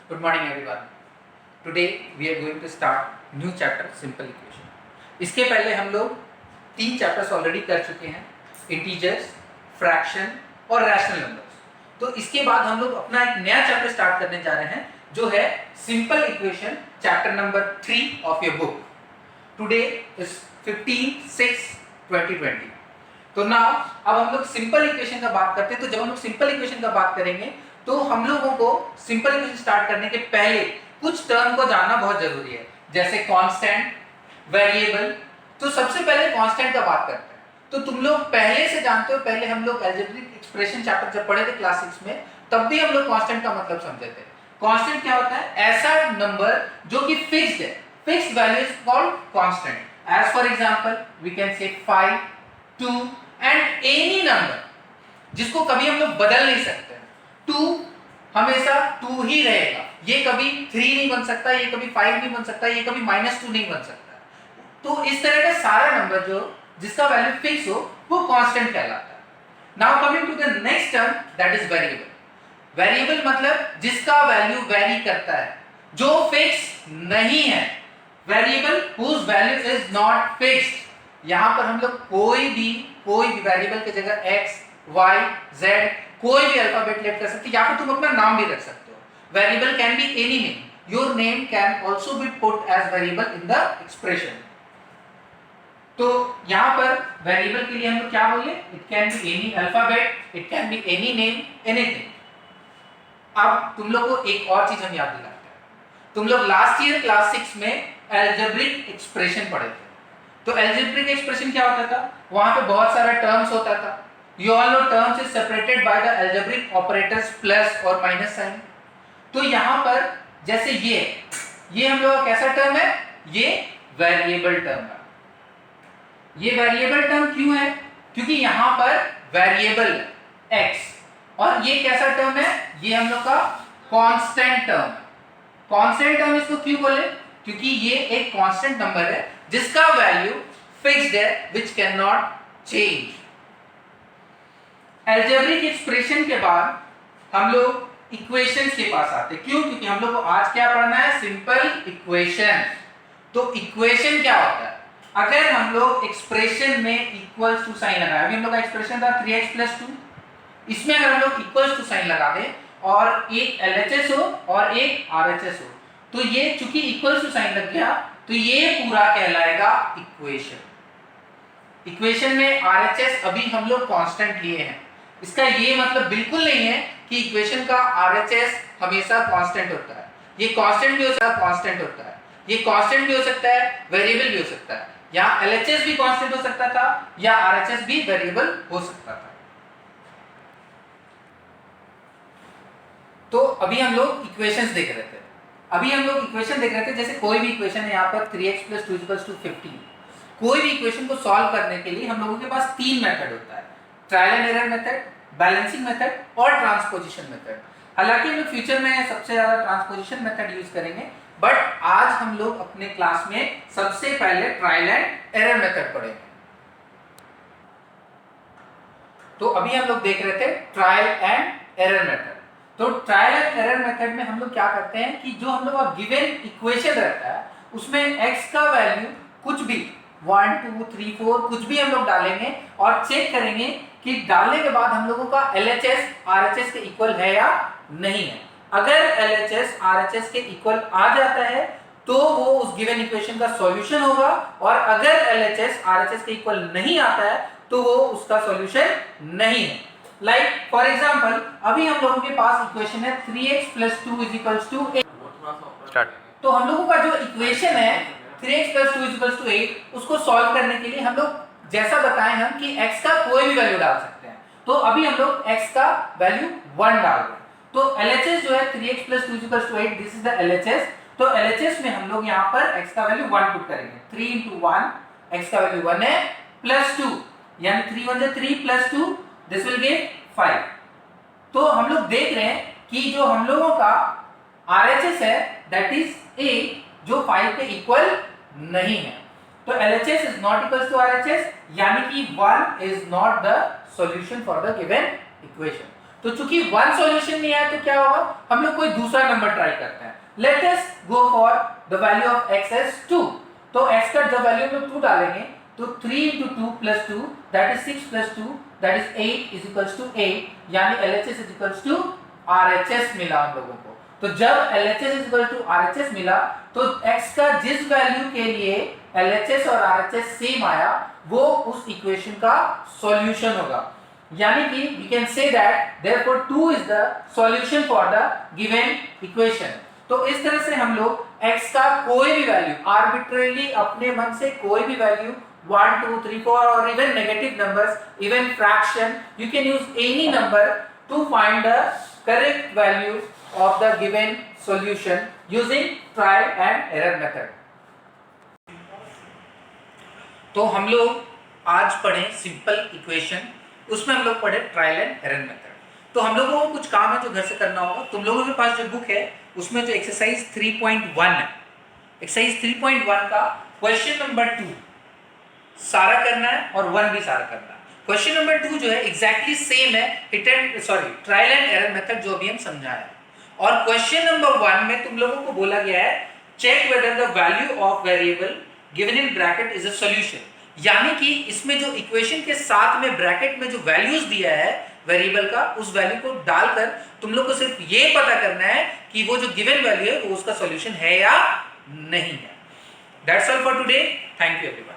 Good morning everyone. Today we are going to start new chapter simple equation. इसके पहले हम लोग 3 chapters already कर चुके हैं, इंटीजर्स, फ्रैक्शन और रैशनल नंबर्स. तो इसके बाद हम लोग अपना एक नया चैप्टर स्टार्ट करने जा रहे हैं जो है simple equation, chapter number 3 of your book. Today is 15/6/2020. तो नाउ अब हम लोग सिंपल इक्वेशन का बात करते हैं. तो जब हम लोग सिंपल इक्वेशन का बात करेंगे तो हम लोगों को सिंपल इक्वेशन स्टार्ट करने के पहले कुछ टर्म को जानना बहुत जरूरी है, जैसे कांस्टेंट, वेरिएबल. तो सबसे पहले कांस्टेंट का बात करते हैं. तो तुम लोग पहले से जानते हो, पहले हम लोग अलजेब्रिक एक्सप्रेशन चैप्टर जब पढ़े थे क्लास 6 में, तब भी हम लोग कांस्टेंट का मतलब समझे थे. कांस्टेंट क्या होता है? ऐसा नंबर जो कि फिक्स्ड है, fixed value is called constant. As for example we can say 5, 2 and any number जिसको कभी हम लोग बदल नहीं सकते. 2 हमेशा 2 ही रहेगा, ये कभी 3 नहीं बन सकता, ये कभी 5 नहीं बन सकता, ये कभी -2 नहीं बन सकता. तो इस तरह का सारा नंबर जो जिसका वैल्यू फिक्स हो वो कांस्टेंट कहलाता है. Now coming to the next term, that is variable. Variable मतलब जिसका वैल्यू वेरी करता है, जो फिक्स नहीं है. Variable whose value is not fixed. यहां पर हम लोग कोई भी वेरिएबल की जगह x, y, z कोई भी अल्फाबेट लेट कर सकते, या फिर तुम अपना नाम भी रख सकते हो. Variable can be any name. Your name can also be put as variable in the expression. तो यहां पर वेरिएबल के लिए हम लोग क्या बोले? It can be any alphabet, it can be any name, anything. अब तुम लोग को एक और चीज हम याद दिलाते हैं. तुम लोग लास्ट ईयर क्लास 6 में अलजेब्रिक एक्सप्रेशन पढ़े थे. तो अलजेब्रिक एक्सप्रेशन क्या होता था? वहां पे बहुत सारा टर्म्स होता था. You all know terms is separated by the algebraic operators plus और minus sign. तो यहाँ पर जैसे ये हम लोग का कैसा टर्म है? ये वेरिएबल टर्म है. ये वेरिएबल टर्म क्यों है? क्योंकि यहाँ पर वेरिएबल x, और ये कैसा टर्म है? ये हम लोग का कांस्टेंट टर्म है. कांस्टेंट टर्म इसको क्यों बोले? क्योंकि ये एक कांस्टेंट नंबर है जिसका वैल्यू फिक्स्ड है, which cannot change. Algebraic expression के बाद हम लोग इक्वेशंस के पास आते हैं. क्यों? क्योंकि हम लोग को आज क्या पढ़ना है? Simple equation. तो इक्वेशन क्या होता है? अगर हम लोग एक्सप्रेशन में इक्वल्स टू साइन लगाए, अभी हम लोग का एक्सप्रेशन था 3x + 2, इसमें अगर हम लोग इक्वल्स टू साइन लगा दें और एक LHS हो और एक RHS हो, तो ये चूंकि इक्वल्स टू साइन लग गया तो ये पूरा कहलाएगा इक्वेशन. इक्वेशन में RHS अभी हम लोग कांस्टेंट लिए हैं. इसका ये मतलब बिल्कुल नहीं है कि इक्वेशन का RHS हमेशा कांस्टेंट होता है. ये कांस्टेंट भी हो सकता है, कांस्टेंट होता है. ये कांस्टेंट भी हो सकता है, वेरिएबल भी हो सकता है. यहाँ LHS भी कांस्टेंट हो सकता था या RHS भी वेरिएबल हो सकता था. तो अभी हम लोग इक्वेशंस देख रहे थे. अभी हम लोग इक्वेशन देख रहे थे, जैसे कोई भी इक्वेशन है यहाँ पर 3x + 2 = 15. कोई भी इक्वेशन को सॉल्व करने के लिए हम लोगों के पास 3 मेथड होता है: trial and error method, balancing method और ट्रांसपोजिशन मेथड. हालांकि हम लोग फ्यूचर में सबसे ज्यादा ट्रांसपोजिशन मेथड यूज करेंगे, बट आज हम लोग अपने क्लास में सबसे पहले ट्रायल एंड एरर मेथड पढ़ेंगे. तो अभी हम लोग देख रहे थे ट्रायल एंड एरर मेथड. तो ट्रायल एंड एरर मेथड में हम लोग क्या करते हैं कि जो हम लोग का गिवन इक्वेशन रहता है उसमें x का वैल्यू कुछ भी 1, 2, 3, 4 कुछ भी हम लोग डालेंगे और चेक करेंगे कि डालने के बाद हम लोगों का LHS RHS के इक्वल है या नहीं है. अगर LHS RHS के इक्वल आ जाता है तो वो उस गिवन इक्वेशन का सॉल्यूशन होगा, और अगर LHS RHS के इक्वल नहीं आता है तो वो उसका सॉल्यूशन नहीं है. लाइक फॉर एग्जांपल अभी हम लोगों के पास इक्वेशन है 3x + 2 = 8. तो हम लोगों का जो इक्वेशन है 3x + 2 = 8, उसको सॉल्व करने के लिए हम लोग जैसा बताए हम कि x का कोई भी वैल्यू डाल सकते हैं. तो अभी हम लोग x का वैल्यू 1 डाल रहे हैं. तो LHS जो है 3x + 2 = 8, this is the LHS. तो LHS में हम लोग यहाँ पर x का वैल्यू 1 पुट करेंगे. 3 × 1, x का वैल्यू 1 है, +2 यानी 3 × 1 = 3 + 2 दिस विल गिव 5. तो हम लोग देख रहे हैं कि जो हम लोगों का RHS है दैट इज a, जो 5 के इक्वल नहीं है. तो LHS is not equals to RHS, यानी कि 1 is not the solution for the given equation. तो चूंकि वन सॉल्यूशन नहीं आया तो क्या होगा, हम लोग कोई दूसरा नंबर ट्राई करते हैं। Let us go for the value of x as 2। तो x का जब वैल्यू में 2 डालेंगे तो 3 into 2 plus 2 that is 6 plus 2 that is 8 is equals to 8, यानी LHS is equals to RHS मिला हम लोगों को। तो जब LHS is equal to RHS मिला तो x का जिस वैल्यू के लिए LHS और RHS सेम आया वो उस इक्वेशन का सॉल्यूशन होगा, यानी कि we can say that therefore 2 is the solution for the given equation। तो इस तरह से हम लोग x का कोई भी वैल्यू आर्बिट्रेरली अपने मन से कोई भी वैल्यू 1 2 3 4 और even negative numbers, even fraction, you can use any number to find the correct value of the given solution using trial and error method। तो हम लोग आज पढ़े सिंपल इक्वेशन, उसमें हम लोग पढ़े ट्रायल एंड एरर मेथड। तो हम लोगों को कुछ काम है जो घर से करना होगा। तुम लोगों के पास जो बुक है उसमें जो एक्सरसाइज 3.1 है, एक्सरसाइज 3.1 का क्वेश्चन नंबर 2 सारा करना है और 1 भी सारा करना है। क्वेश्चन नंबर 2 जो है एग्जैक्टली सेम है ट्रायल एंड एरर मेथड जो अभी हम समझाया है। और क्वेश्चन नंबर 1 में तुम लोगों को बोला गया है check whether the value of variable given in bracket is a solution, यानी कि इसमें जो इक्वेशन के साथ में ब्रैकेट में जो वैल्यूज दिया है वेरिएबल का, उस वैल्यू को डालकर तुम लोग को सिर्फ ये पता करना है कि वो जो गिवन वैल्यू है वो उसका सॉल्यूशन है या नहीं है। That's all for today, thank you everyone.